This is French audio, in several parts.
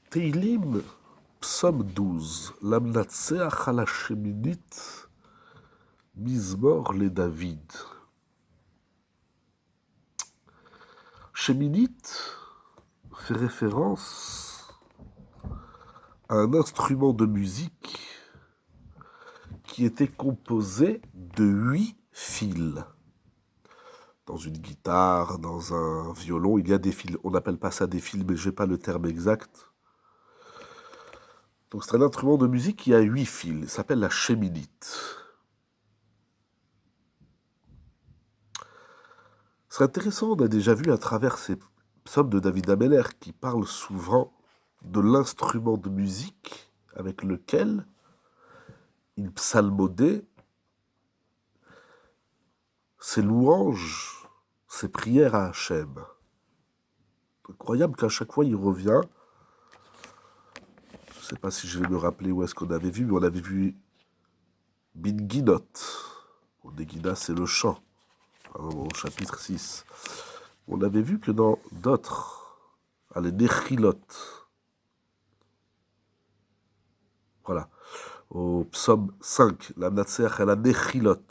Teilim, psaume 12. Lamnatseach al Hasheminit, Mizmor le David. Sheminit fait référence à un instrument de musique qui était composé de 8 fils. Dans une guitare, dans un violon, il y a des fils. On n'appelle pas ça des fils, mais je n'ai pas le terme exact. Donc c'est un instrument de musique qui a 8 fils. Il s'appelle la sheminite. C'est intéressant, on a déjà vu à travers ces psaumes de David Ameller qui parlent souvent de l'instrument de musique avec lequel il psalmodait ses louanges, ses prières à Hachem. Incroyable qu'à chaque fois il revient. Je ne sais pas si je vais me rappeler où est-ce qu'on avait vu, mais on avait vu Binginot. Negina, c'est le chant, au chapitre 6. On avait vu que dans d'autres, les Nechilot, voilà, au psaume 5, la Natseach et la Nechilot,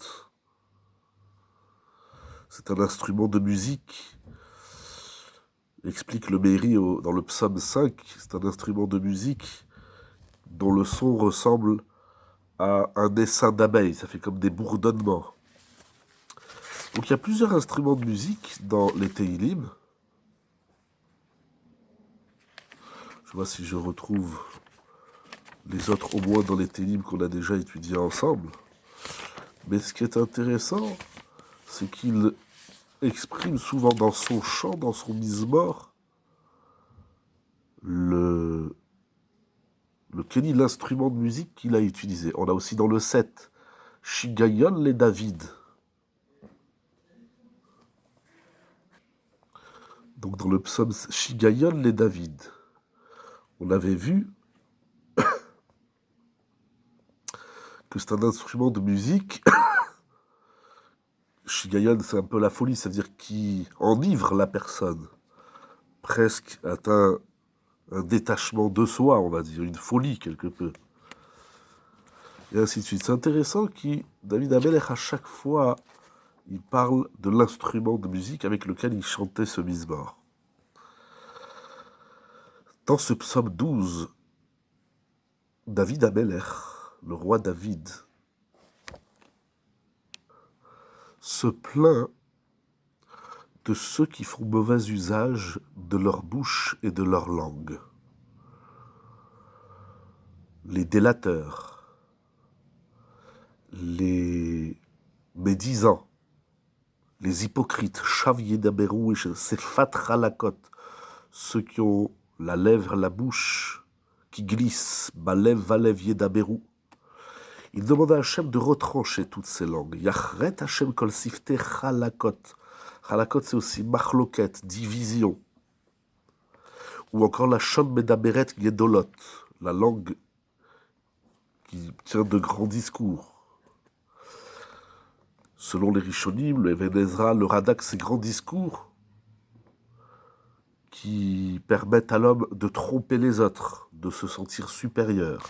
c'est un instrument de musique, explique le Meiri dans le psaume 5, c'est un instrument de musique dont le son ressemble à un essaim d'abeilles, ça fait comme des bourdonnements. Donc il y a plusieurs instruments de musique dans les Teilim. Je vois si je retrouve les autres au moins dans les Teilim qu'on a déjà étudiés ensemble. Mais ce qui est intéressant, c'est qu'il exprime souvent dans son chant, dans son mizmor, l'instrument de musique qu'il a utilisé. On a aussi dans le 7, Shigayon les David. Donc dans le psaume Shigayon les David, on avait vu que c'est un instrument de musique. Shigayon, c'est un peu la folie, c'est-à-dire qui enivre la personne, presque atteint un détachement de soi, on va dire, une folie quelque peu. Et ainsi de suite. C'est intéressant que David Ameller, à chaque fois, il parle de l'instrument de musique avec lequel il chantait ce mizmor. Dans ce psaume 12, David Ameller, le roi David, se plaint de ceux qui font mauvais usage de leur bouche et de leur langue. Les délateurs, les médisants, les hypocrites, Shav Yedaberu et Sefat Halakot, ceux qui ont la lèvre, la bouche qui glisse, Balev, Valev, Yedaberu. Il demanda à Hachem de retrancher toutes ces langues. Yachret Hachem kol sifte Halakot. Halakot, c'est aussi machloket, division. Ou encore la Shon Medaberet Gedolot, la langue qui tient de grands discours. Selon les Rishonim, le Even Ezra, le Radak, ces grands discours qui permettent à l'homme de tromper les autres, de se sentir supérieur.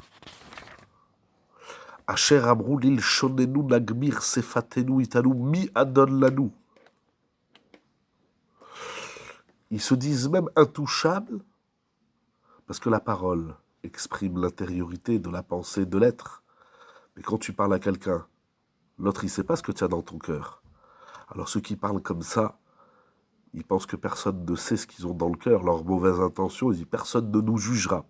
Asher amrou lil shonenu nagmir sefatenu itanu mi adon lanu. Ils se disent même intouchables parce que la parole exprime l'intériorité de la pensée, de l'être. Mais quand tu parles à quelqu'un, l'autre, il ne sait pas ce que tu as dans ton cœur. Alors ceux qui parlent comme ça, ils pensent que personne ne sait ce qu'ils ont dans le cœur, leurs mauvaises intentions, ils disent personne ne nous jugera.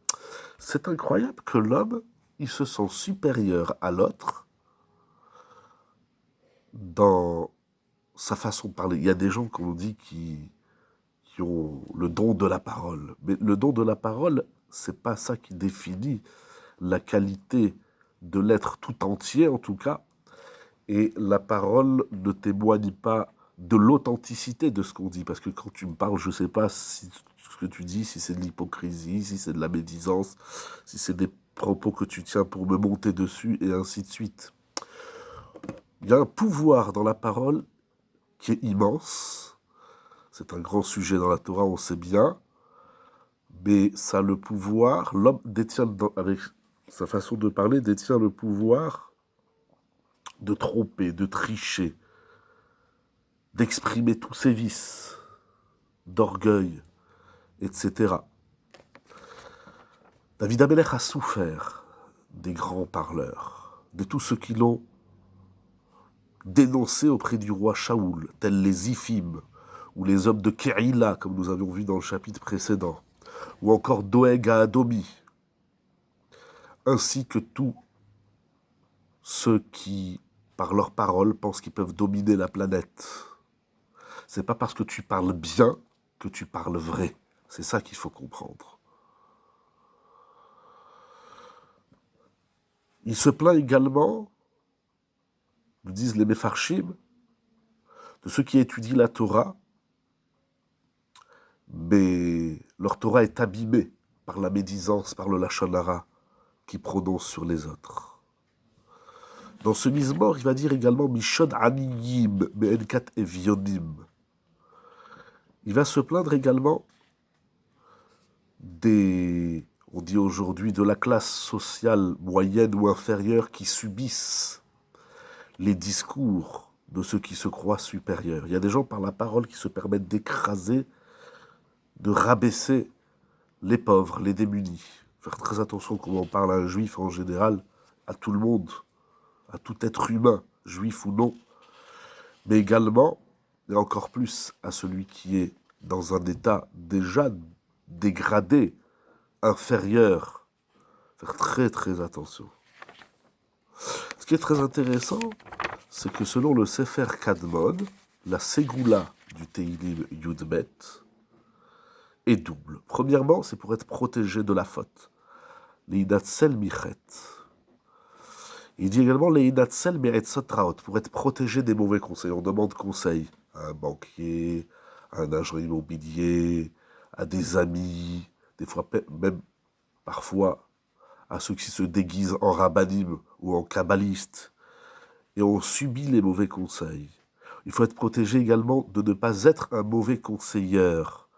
C'est incroyable que l'homme, il se sent supérieur à l'autre dans sa façon de parler. Il y a des gens qu'on dit qui ont le don de la parole. Mais le don de la parole, c'est pas ça qui définit la qualité de l'être tout entier, en tout cas. Et la parole ne témoigne pas de l'authenticité de ce qu'on dit. Parce que quand tu me parles, je ne sais pas si ce que tu dis, si c'est de l'hypocrisie, si c'est de la médisance, si c'est des propos que tu tiens pour me monter dessus, et ainsi de suite. Il y a un pouvoir dans la parole qui est immense. C'est un grand sujet dans la Torah, on sait bien. Mais ça a le pouvoir, l'homme détient, avec sa façon de parler, détient le pouvoir de tromper, de tricher, d'exprimer tous ses vices, d'orgueil, etc. David Amelech a souffert des grands parleurs, de tous ceux qui l'ont dénoncé auprès du roi Shaoul, tels les Iphim, ou les hommes de Keïla, comme nous avions vu dans le chapitre précédent, ou encore Doeg à Adomi, ainsi que tous ceux qui, par leurs paroles, pensent qu'ils peuvent dominer la planète. C'est pas parce que tu parles bien que tu parles vrai. C'est ça qu'il faut comprendre. Il se plaint également, nous disent les Mefarshim, de ceux qui étudient la Torah, mais leur Torah est abîmée par la médisance, par le Lachon Hara qu'ils prononcent sur les autres. Dans ce Mizmor, il va dire également Mishod Aniyim Me'enkat Evionim. Il va se plaindre également on dit aujourd'hui, de la classe sociale moyenne ou inférieure qui subissent les discours de ceux qui se croient supérieurs. Il y a des gens par la parole qui se permettent d'écraser, de rabaisser les pauvres, les démunis. Faire très attention comment on parle à un juif en général, à tout le monde, à tout être humain, juif ou non, mais également, et encore plus, à celui qui est dans un état déjà dégradé, inférieur. Faire très très attention. Ce qui est très intéressant, c'est que selon le Sefer Kadmon, la Ségoula du Teilim Yudbet est double. Premièrement, c'est pour être protégé de la faute. L'Einatzel Michet. Il dit également l'Einatzel Michet Sotraot, pour être protégé des mauvais conseils. On demande conseil à un banquier, à un agent immobilier, à des amis, des fois même parfois à ceux qui se déguisent en rabbinim ou en kabbalistes, et on subit les mauvais conseils. Il faut être protégé également de ne pas être un mauvais conseilleur.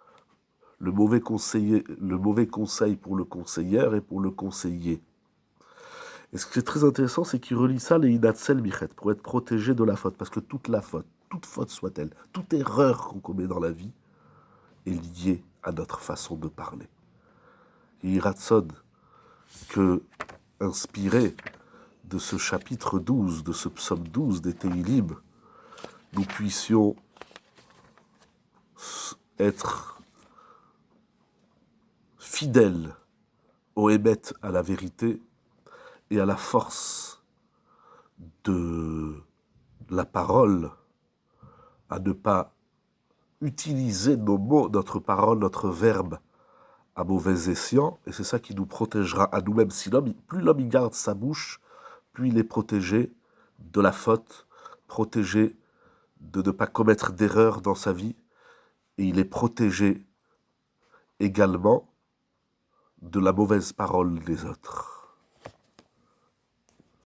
Le mauvais conseil pour le conseilleur et pour le conseiller. Et ce qui est très intéressant, c'est qu'il relie ça les Inatsel Michet, pour être protégé de la faute. Parce que toute faute soit-elle, toute erreur qu'on commet dans la vie est liée à notre façon de parler. Et Iratson, que, inspiré de ce chapitre 12, de ce psaume 12 des Teilim, nous puissions être fidèles au Hémet, à la vérité, et à la force de la parole, à ne pas utiliser nos mots, notre parole, notre verbe, à mauvais escient, et c'est ça qui nous protégera à nous-mêmes. Si plus l'homme y garde sa bouche, plus il est protégé de la faute, protégé de ne pas commettre d'erreurs dans sa vie, et il est protégé également de la mauvaise parole des autres.